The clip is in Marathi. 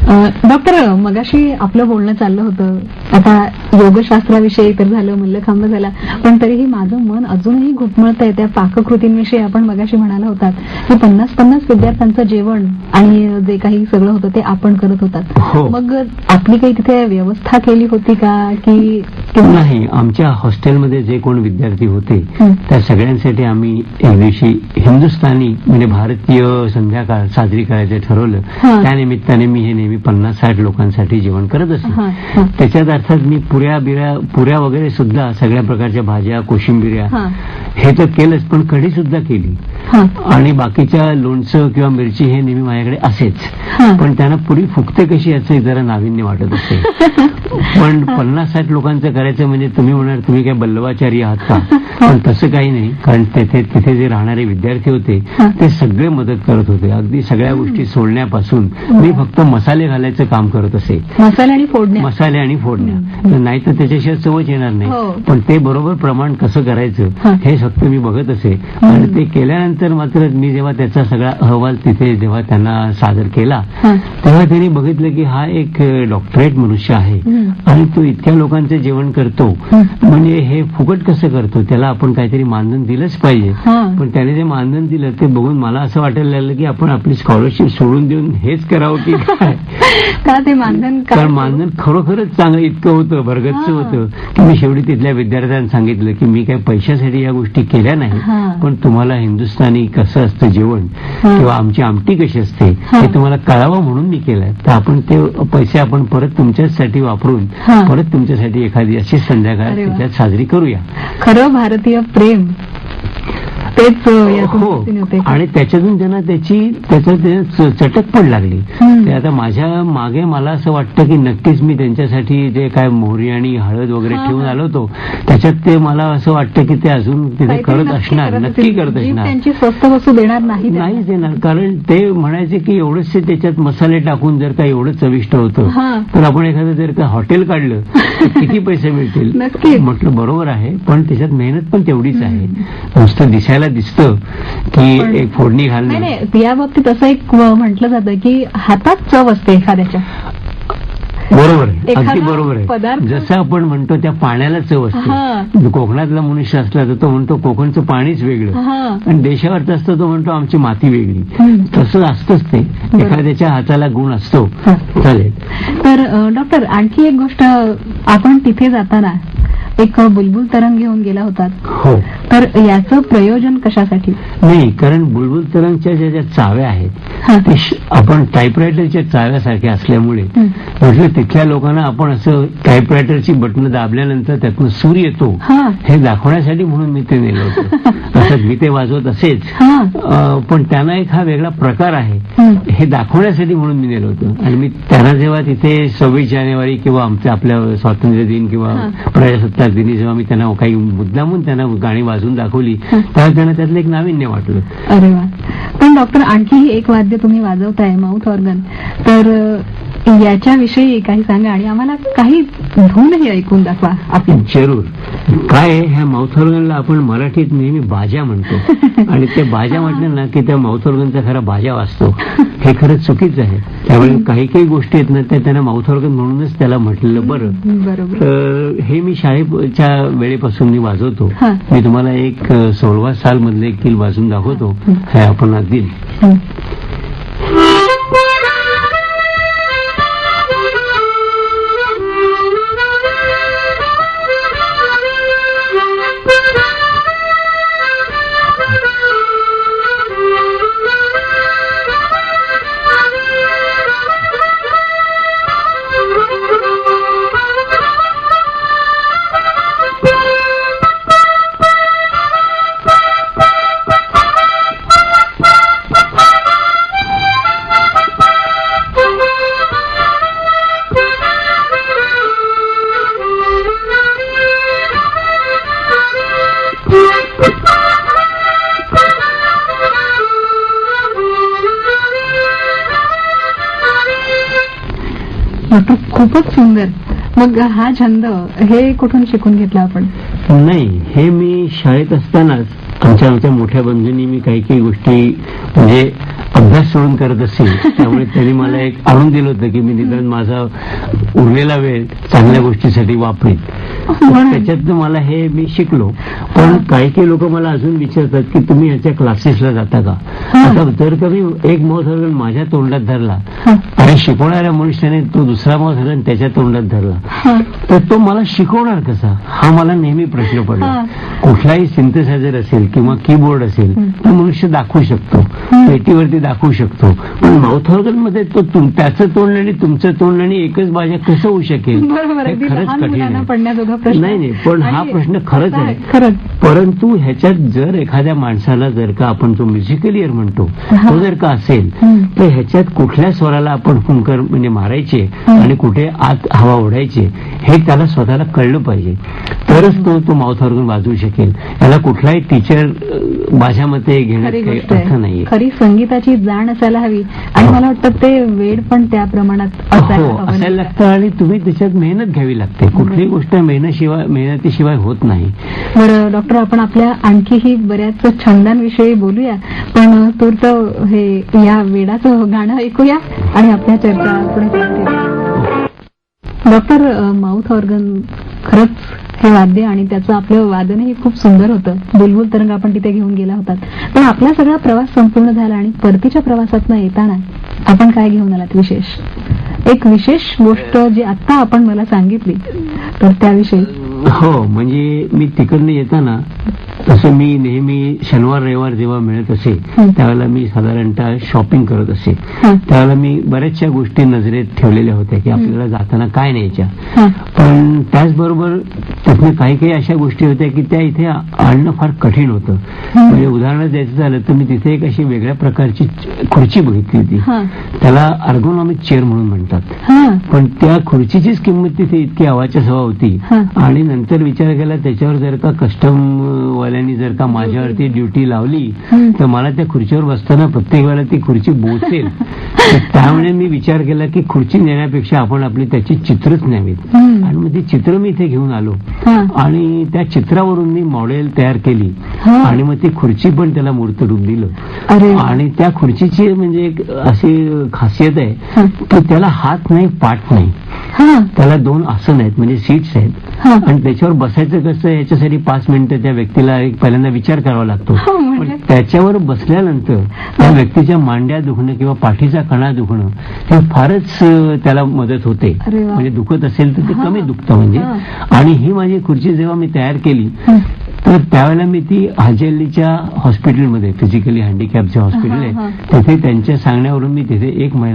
डॉक्टर, मगाशी आपलं बोलणं चाललं होतं, आता योगशास्त्राविषयी तर झालं, मल्लखांब झाला, पण तरीही माझं मन अजूनही घुटमळतंय त्या पाककृतींविषयी. आपण मगाशी म्हणाला होतात की 50-50 विद्यार्थ्यांचं जेवण आणि जे काही सगळं होतं ते आपण करत होतात. मग आपली काही तिथे व्यवस्था केली होती का की नाही? आमच्या हॉस्टेलमध्ये जे कोण विद्यार्थी होते त्या सगळ्यांसाठी आम्ही एक दिवशी हिंदुस्थानी म्हणजे भारतीय संध्याकाळ साजरी करायचं ठरवलं. त्यानिमित्ताने मी हे नेहमी 50-60 लोकांसाठी जेवण करत असतो. त्याच्यात अर्थात मी पुऱ्या वगैरे सुद्धा, सगळ्या प्रकारच्या भाज्या, कोशिंबिऱ्या हे तर केलंच, पण कढी सुद्धा केली आणि बाकीच्या लोणचं किंवा मिरची हे नेहमी माझ्याकडे असेच. पण त्यांना पुरी फुकते कशी याचं जरा नाविन्य वाटत असते. पण 50-60 लोकांचं करायचं म्हणजे तुम्ही म्हणाल तुम्ही काय बल्लवाचारी आहात का? पण तसं काही नाही, कारण तिथे जे राहणारे विद्यार्थी होते ते सगळे मदत करत होते. अगदी सगळ्या गोष्टी सोडण्यापासून मी फक्त मसाले घालायचं काम करत असे. मसाले आणि फोडण्या नाही तर त्याच्याशिवाय चवच येणार नाही. पण ते बरोबर प्रमाण कसं करायचं हे फक्त मी बघत असे. आणि ते केल्यानंतर मात्र मी जेव्हा त्याचा सगळा अहवाल तिथे जेव्हा त्यांना सादर केला तेव्हा त्यांनी बघितलं की हा एक डॉक्टरेट मनुष्य आहे आणि तो इतक्या लोकांचं जेवण करतो, म्हणजे हे फुकट कसं करतो, त्याला आपण काहीतरी मानधन दिलंच पाहिजे. पण त्याने जे मानधन दिलं ते बघून मला असं वाटायला लागलं की आपण आपली स्कॉलरशिप सोडून देऊन हेच करावं की काय. का ते मानधन? कारण मानधन खरोखरच चांगलं इतकं होतं, भरगच्च होतं की मी शेवटी तिथल्या विद्यार्थ्यांना सांगितलं की मी काही पैशासाठी या गोष्टी केल्या नाही, पण तुम्हाला हिंदुस्थानी कसं असतं जेवण किंवा आमची आमटी कशी असते हे तुम्हाला कळावं म्हणून मी केलं. तर आपण ते पैसे आपण परत तुमच्यासाठी वापरून परत तुमच्यासाठी एखादी अशी संध्याकाळ त्याच्यात साजरी करूया. खरं भारतीय प्रेम तेच. आणि त्याच्यातून त्यांना त्याच्यात चटक पण लागली. ते आता माझ्या मागे मला असं वाटतं की नक्कीच मी त्यांच्यासाठी जे काय मोहरी आणि हळद वगैरे ठेवून आलो होतो त्याच्यात ते मला असं वाटतं की ते अजून तिथे करत असणार, नक्की करत असणार. त्यांची स्वस्त वस्तू देणार नाहीच देणार. कारण ते म्हणायचे की एवढेचसे त्याच्यात मसाले टाकून जर का एवढं चविष्ट होतं तर आपण एखादं जर का हॉटेल काढलं तर किती पैसे मिळतील. नक्की म्हटलं बरोबर आहे, पण त्याच्यात मेहनत पण तेवढीच आहे. नुसतं दिसायला दिसतं की एक फोडणी घालणं. नाही, या बाबतीत असं एक म्हटलं जातं की हातात चव असते एखाद्याच्या. बरोबर आहे, अगदी बरोबर आहे. जसं आपण म्हणतो त्या पाण्याला चव असते. कोकणातला मनुष्य असला तर तो म्हणतो कोकणचं पाणीच वेगळं आणि देशावरचं असतं तो म्हणतो आमची माती वेगळी. तसं असतंच ते, एखाद्याच्या हाताला गुण असतो. चालेल. तर डॉक्टर, आणखी एक गोष्ट, आपण तिथे जाताना एक बुलबुल तरंग घेऊन गेला होतात. हो. तर याचं प्रयोजन कशासाठी? नाही, कारण बुलबुल तरंगच्या ज्या चाव्या आहेत ते आपण टाईपरायटरच्या चाव्यासारख्या असल्यामुळे म्हटलं तिथल्या लोकांना आपण असं टाईपरायटरची बटणं दाबल्यानंतर त्यातून सूर येतो हे दाखवण्यासाठी म्हणून मी ते नेलं होतं. असं मी ते वाजवत असेच, पण त्यांना एक हा वेगळा प्रकार आहे हे दाखवण्यासाठी म्हणून मी नेलं होतं. आणि मी त्यांना जेव्हा तिथे 26 जानेवारी किंवा आपल्या स्वातंत्र्य दिन किंवा प्रजासत्ताक दिनी जेव्हा मी त्यांना काही मुद्दामून त्यांना गाणी वाजवून दाखवली तेव्हा त्यांना त्यातलं एक नाविन्य वाटलं. अरे वा. पण डॉक्टर, आणखी एक वाद्य तुम्ही वाजवताय, माउथ ऑर्गन, तर याच्याविषयी काही सांगा आणि आम्हाला काही धूनही ऐकून दाखवा आपली. जरूर. काय ह्या माउथ ऑर्गनला आपण मराठीत नेहमी बाजा म्हणतो आणि ते बाजा म्हटलं ना की त्या माउथ ऑर्गनचा खरा बाजा वाजतो. हे खरंच चुकीचं आहे. त्यामुळे काही गोष्टी आहेत ना त्या त्यांना माउथ ऑर्गन म्हणूनच त्याला म्हटलेलं बरं. बरोबर. हे मी शाळेच्या वेळेपासून मी वाजवतो. मी तुम्हाला एक 16व्या साल मधले एक किल वाजून दाखवतो. हे आपण अगदी खूपच सुंदर. मग हा छंद हे कुठून शिकून घेतला आपण? नाही, हे मी शाळेत असतानाच आमच्या मोठ्या बंधूंनी मी काही गोष्टी म्हणजे अभ्यास सोडून करत असेल, त्यामुळे त्यांनी मला एक आणून दिलं होतं की मी निदान माझा उरलेला वेळ चांगल्या गोष्टीसाठी वापरेन. त्याच्यातनं मला हे मी शिकलो. पण काही लोक मला अजून विचारतात की तुम्ही ह्याच्या क्लासेसला जाता का. आता जर का मी एक माउथ ऑर्गन माझ्या तोंडात धरला आणि शिकवणाऱ्या मनुष्याने तो दुसरा माउथ ऑर्गन त्याच्या तोंडात धरला, तर तो मला शिकवणार कसा, हा मला नेहमी प्रश्न पडला. कुठलाही सिंथेसायझर असेल किंवा कीबोर्ड असेल तो मनुष्य दाखवू शकतो, पेटीवरती दाखवू शकतो, पण माउथ ऑर्गन मध्ये तो त्याचं तोंड आणि तुमचं तोंड आणि एकच बाजा कसं होऊ शकेल, हे खरंच कठीण आहे. नाही, पण हा प्रश्न खरंच आहे. परंतु ह्याच्यात जर एखाद्या माणसाला जर का आपण जो म्युझिकल इयर म्हणतो तो जर का असेल, तर ह्याच्यात कुठल्या स्वराला आपण फुंकर म्हणजे मारायचे आणि कुठे आत हवा ओढायचे हे त्याला स्वतःला कळलं पाहिजे, तरच तो माउथ ऑर्गन वाजवू शकेल. याला कुठलाही टीचर माझ्या मते घेण्यात काही अर्थ नाहीये. खरी संगीताची जाण असायला हवी आणि मला वाटतं ते वेळ पण त्या प्रमाणात असायला लागतं आणि तुम्ही त्याच्यात मेहनत घ्यावी लागते. कुठलीही गोष्ट मेहनतीशिवाय होत नाही. बरं डॉक्टर, आपण आपल्या आणखीही बऱ्याच छंदांविषयी बोलूया, पण तूर्त हे या वेडाचं गाणं ऐकूया आणि आपल्या चर्चा पुढे चालू. डॉक्टर, माउथ ऑर्गन खरंच हे वाद्य आणि त्याचं आपलं वादनही खूप सुंदर होतं. बुलबुल तरंग आपण तिथे घेऊन गेला होतात. पण आपला सगळा प्रवास संपूर्ण झाला आणि परतीच्या प्रवासातनं येताना आपण काय घेऊन आलात विशेष? एक विशेष गोष्ट जी आता आपण मला सांगितली तर त्याविषयी. हो, म्हणजे मी तिकडनं येताना तसं मी नेहमी शनिवार रविवार जेव्हा मिळत असे त्यावेळेला मी साधारणतः शॉपिंग करत असे. त्यावेळेला मी बऱ्याचशा गोष्टी नजरेत ठेवलेल्या होत्या की आपल्याला जाताना काय न्यायच्या. पण त्याचबरोबर त्यातनं काही अशा गोष्टी होत्या की त्या इथे आणणं फार कठीण होतं. म्हणजे उदाहरण द्यायचं झालं तर मी तिथे एक अशी वेगळ्या प्रकारची खुर्ची बघितली होती. त्याला अर्गोनॉमिक चेअर म्हणून म्हणतात. पण त्या खुर्चीचीच किंमत तिथे इतकी अवाच्या सवा होती. आणि नंतर विचार केला त्याच्यावर जर का कस्टम वाल्यांनी जर का माझ्यावरती ड्युटी लावली तर मला त्या खुर्चीवर बसताना प्रत्येक वेळेला ती खुर्ची बोचेल. त्यामुळे मी विचार केला की खुर्ची नेण्यापेक्षा आपण आपली त्याची चित्रच न्यावीत. आणि मग ती चित्र मी इथे घेऊन आलो आणि त्या चित्रावरून मी मॉडेल तयार केली आणि मग ती खुर्ची पण त्याला मूर्त रूप दिलं. आणि त्या खुर्चीची म्हणजे एक अशी खासियत आहे की त्याला हात नाही, पाठ नाही, त्याला 2 आसन आहेत म्हणजे सीट्स आहेत. आणि त्याच्यावर बसायचं कसं याच्यासाठी 5 मिनिटं त्या व्यक्तीला पहिल्यांदा विचार करावा लागतो. पण त्याच्यावर बसल्यानंतर त्या व्यक्तीच्या मांड्या दुखणं किंवा पाठीचा कणा दुखणं हे फारच त्याला मदत होते. म्हणजे दुखत असेल तर ते कमी दुखतं म्हणजे. आणि ही माझी खुर्ची जेव्हा मी तयार केली तर त्यावेळेला मी ती हाजी अलीच्या हॉस्पिटलमध्ये, फिजिकली हँडिकॅपचे हॉस्पिटल आहे, तिथे त्यांच्या सांगण्यावरून मी तिथे 1 महिना